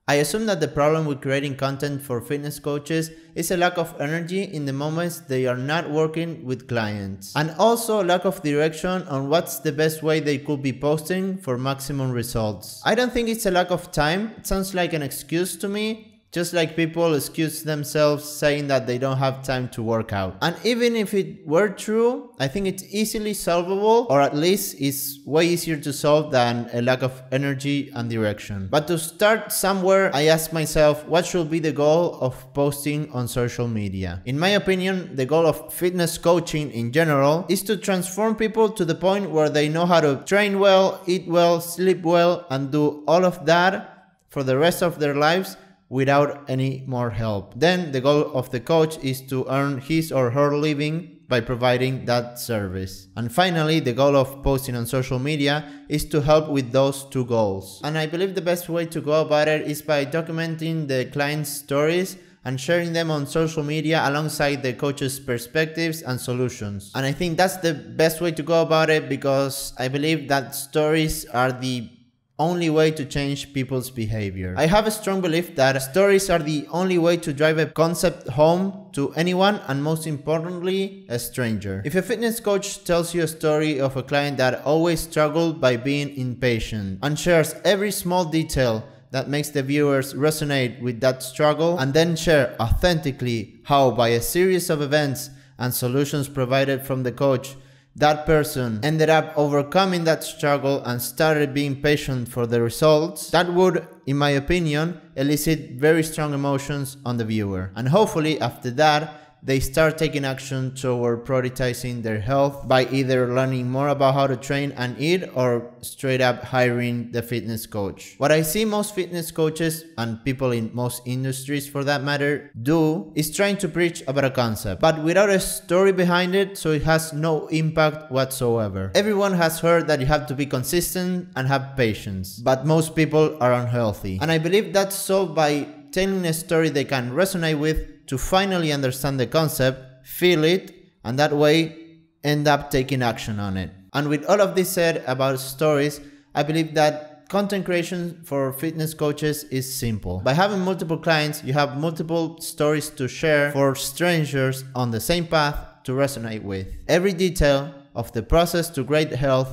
I assume that the problem with creating content for fitness coaches is a lack of energy in the moments they are not working with clients, and also lack of direction on what's the best way they could be posting for maximum results. I don't think it's a lack of time. It sounds like an excuse to me. Just like people excuse themselves saying that they don't have time to work out. And even if it were true, I think it's easily solvable, or at least it's way easier to solve than a lack of energy and direction. But to start somewhere, I ask myself, what should be the goal of posting on social media? In my opinion, the goal of fitness coaching in general is to transform people to the point where they know how to train well, eat well, sleep well, and do all of that for the rest of their lives without any more help. Then the goal of the coach is to earn his or her living by providing that service. And finally, the goal of posting on social media is to help with those two goals. And I believe the best way to go about it is by documenting the client's stories and sharing them on social media alongside the coach's perspectives and solutions. And I think that's the best way to go about it, because I believe that stories are the only way to change people's behavior. I have a strong belief that stories are the only way to drive a concept home to anyone, and most importantly, a stranger. If a fitness coach tells you a story of a client that always struggled by being impatient and shares every small detail that makes the viewers resonate with that struggle, and then share authentically how by a series of events and solutions provided from the coach, that person ended up overcoming that struggle and started being patient for the results, that would, in my opinion, elicit very strong emotions on the viewer. And hopefully after that, they start taking action toward prioritizing their health by either learning more about how to train and eat, or straight up hiring the fitness coach. What I see most fitness coaches, and people in most industries for that matter, do is trying to preach about a concept, but without a story behind it, so it has no impact whatsoever. Everyone has heard that you have to be consistent and have patience, but most people are unhealthy. And I believe that's solved by telling a story they can resonate with to finally understand the concept, feel it, and that way end up taking action on it. And with all of this said about stories, I believe that content creation for fitness coaches is simple. By having multiple clients, you have multiple stories to share for strangers on the same path to resonate with. Every detail of the process to great health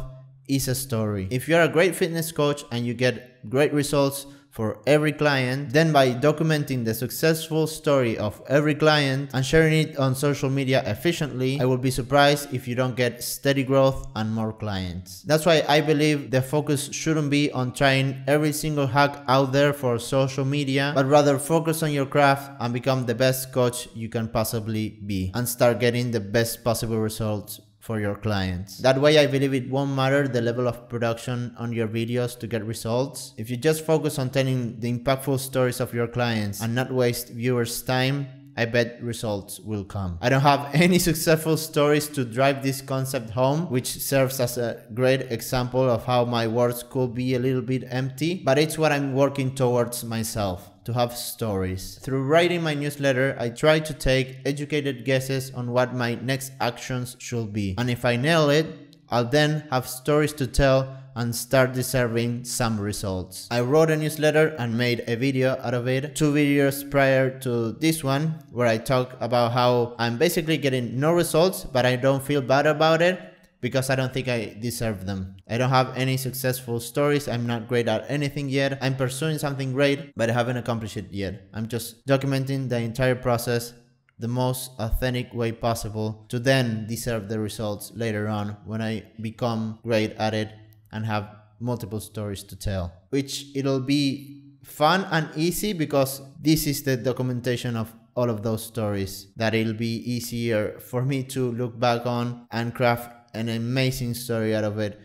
is a story. If you're a great fitness coach and you get great results for every client, then by documenting the successful story of every client and sharing it on social media efficiently, I will be surprised if you don't get steady growth and more clients. That's why I believe the focus shouldn't be on trying every single hack out there for social media, but rather focus on your craft and become the best coach you can possibly be, and start getting the best possible results for your clients. That way I believe it won't matter the level of production on your videos to get results. If you just focus on telling the impactful stories of your clients and not waste viewers' time, I bet results will come. I don't have any successful stories to drive this concept home, which serves as a great example of how my words could be a little bit empty, but it's what I'm working towards myself, to have stories. Through writing my newsletter, I try to take educated guesses on what my next actions should be. And if I nail it, I'll then have stories to tell and start deserving some results. I wrote a newsletter and made a video out of it, 2 videos prior to this one, where I talk about how I'm basically getting no results, but I don't feel bad about it, because I don't think I deserve them. I don't have any successful stories, I'm not great at anything yet, I'm pursuing something great, but I haven't accomplished it yet. I'm just documenting the entire process the most authentic way possible to then deserve the results later on when I become great at it and have multiple stories to tell. Which it'll be fun and easy, because this is the documentation of all of those stories, that it'll be easier for me to look back on and craft an amazing story out of it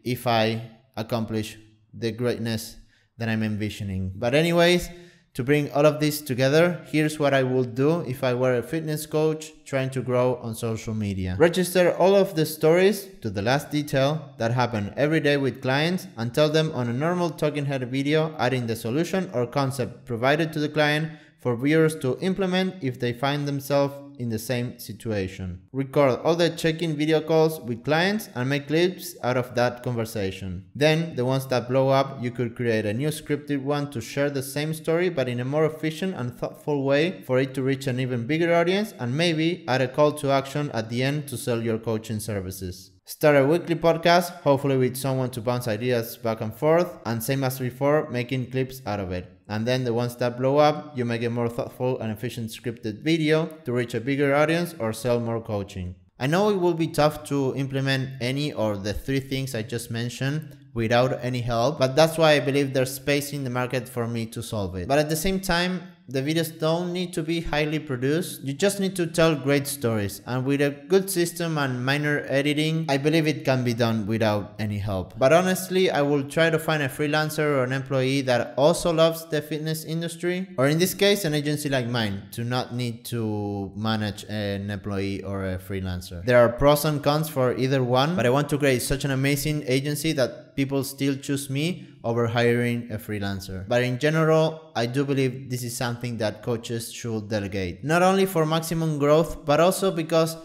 if I accomplish the greatness that I'm envisioning. But anyways, to bring all of this together, here's what I would do if I were a fitness coach trying to grow on social media. Register all of the stories to the last detail that happen every day with clients, and tell them on a normal talking head video, adding the solution or concept provided to the client for viewers to implement if they find themselves in the same situation. Record all the check-in video calls with clients and make clips out of that conversation. Then, the ones that blow up, you could create a new scripted one to share the same story but in a more efficient and thoughtful way for it to reach an even bigger audience, and maybe add a call to action at the end to sell your coaching services. Start a weekly podcast, hopefully with someone to bounce ideas back and forth, and same as before, making clips out of it. And then the ones that blow up, you make a more thoughtful and efficient scripted video to reach a bigger audience or sell more coaching. I know it will be tough to implement any or the 3 things I just mentioned without any help, but that's why I believe there's space in the market for me to solve it. But at the same time, the videos don't need to be highly produced. You just need to tell great stories, and with a good system and minor editing, I believe it can be done without any help. But honestly, I will try to find a freelancer or an employee that also loves the fitness industry, or in this case, an agency like mine, to not need to manage an employee or a freelancer. There are pros and cons for either one, but I want to create such an amazing agency that people still choose me over hiring a freelancer. But in general, I do believe this is something that coaches should delegate. Not only for maximum growth, but also because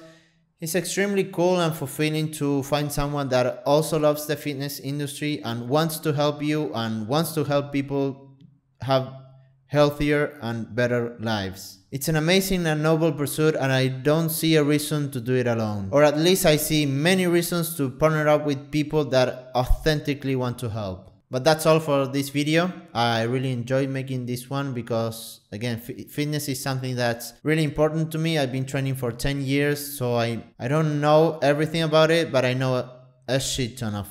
it's extremely cool and fulfilling to find someone that also loves the fitness industry and wants to help you and wants to help people have healthier and better lives. It's an amazing and noble pursuit, and I don't see a reason to do it alone. Or at least I see many reasons to partner up with people that authentically want to help. But that's all for this video. I really enjoyed making this one because, again, fitness is something that's really important to me. I've been training for 10 years, so I don't know everything about it, but I know a shit ton of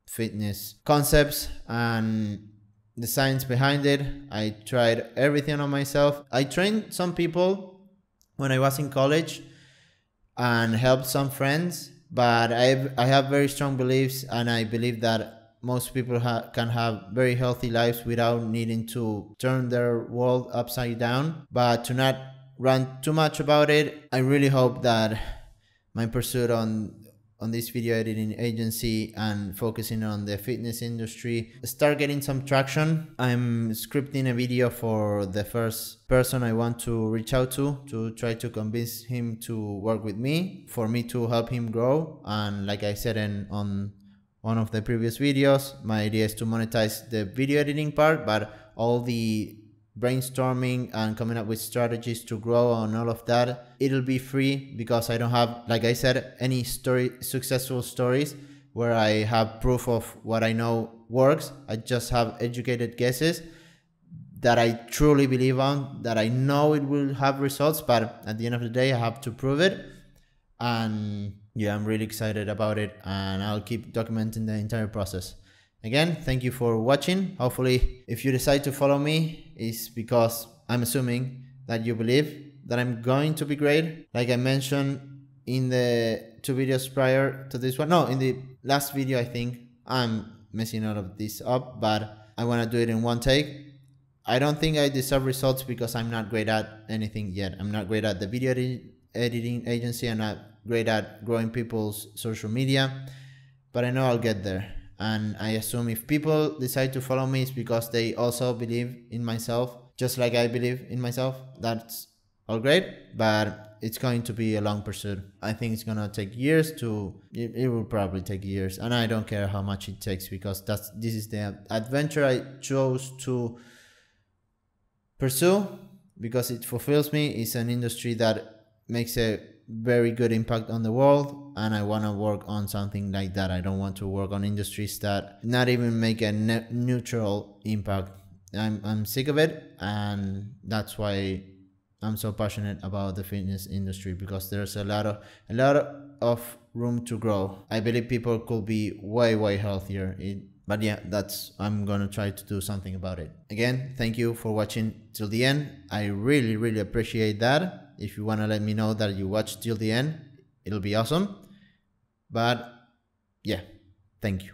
fitness concepts and the science behind it. I tried everything on myself. I trained some people when I was in college and helped some friends, but I have very strong beliefs, and I believe that most people can have very healthy lives without needing to turn their world upside down. But to not rant too much about it, I really hope that my pursuit on this video editing agency and focusing on the fitness industry start getting some traction. I'm scripting a video for the first person I want to reach out to try to convince him to work with me, for me to help him grow. And like I said on one of the previous videos, my idea is to monetize the video editing part, but all the brainstorming and coming up with strategies to grow on all of that, it'll be free because I don't have, like I said, any successful stories where I have proof of what I know works. I just have educated guesses that I truly believe on, that I know it will have results, but at the end of the day, I have to prove it. And yeah, I'm really excited about it, and I'll keep documenting the entire process. Again, thank you for watching. Hopefully, if you decide to follow me, it's because I'm assuming that you believe that I'm going to be great. Like I mentioned in the 2 videos prior to this one, no, in the last video, I think I'm messing all of this up, but I want to do it in one take. I don't think I deserve results because I'm not great at anything yet. I'm not great at the video editing agency. I'm not great at growing people's social media, but I know I'll get there. And I assume if people decide to follow me, it's because they also believe in myself, just like I believe in myself. That's all great, but it's going to be a long pursuit. I think it's gonna take years it will probably take years, and I don't care how much it takes, because this is the adventure I chose to pursue because it fulfills me. It's an industry that makes a very good impact on the world, and I want to work on something like that. I don't want to work on industries that not even make a neutral impact. I'm sick of it, and that's why I'm so passionate about the fitness industry, because there's a lot of room to grow. I believe people could be way healthier. But yeah, I'm gonna try to do something about it. Again, thank you for watching till the end. I really appreciate that. If you want to let me know that you watched till the end, it'll be awesome. But yeah, thank you.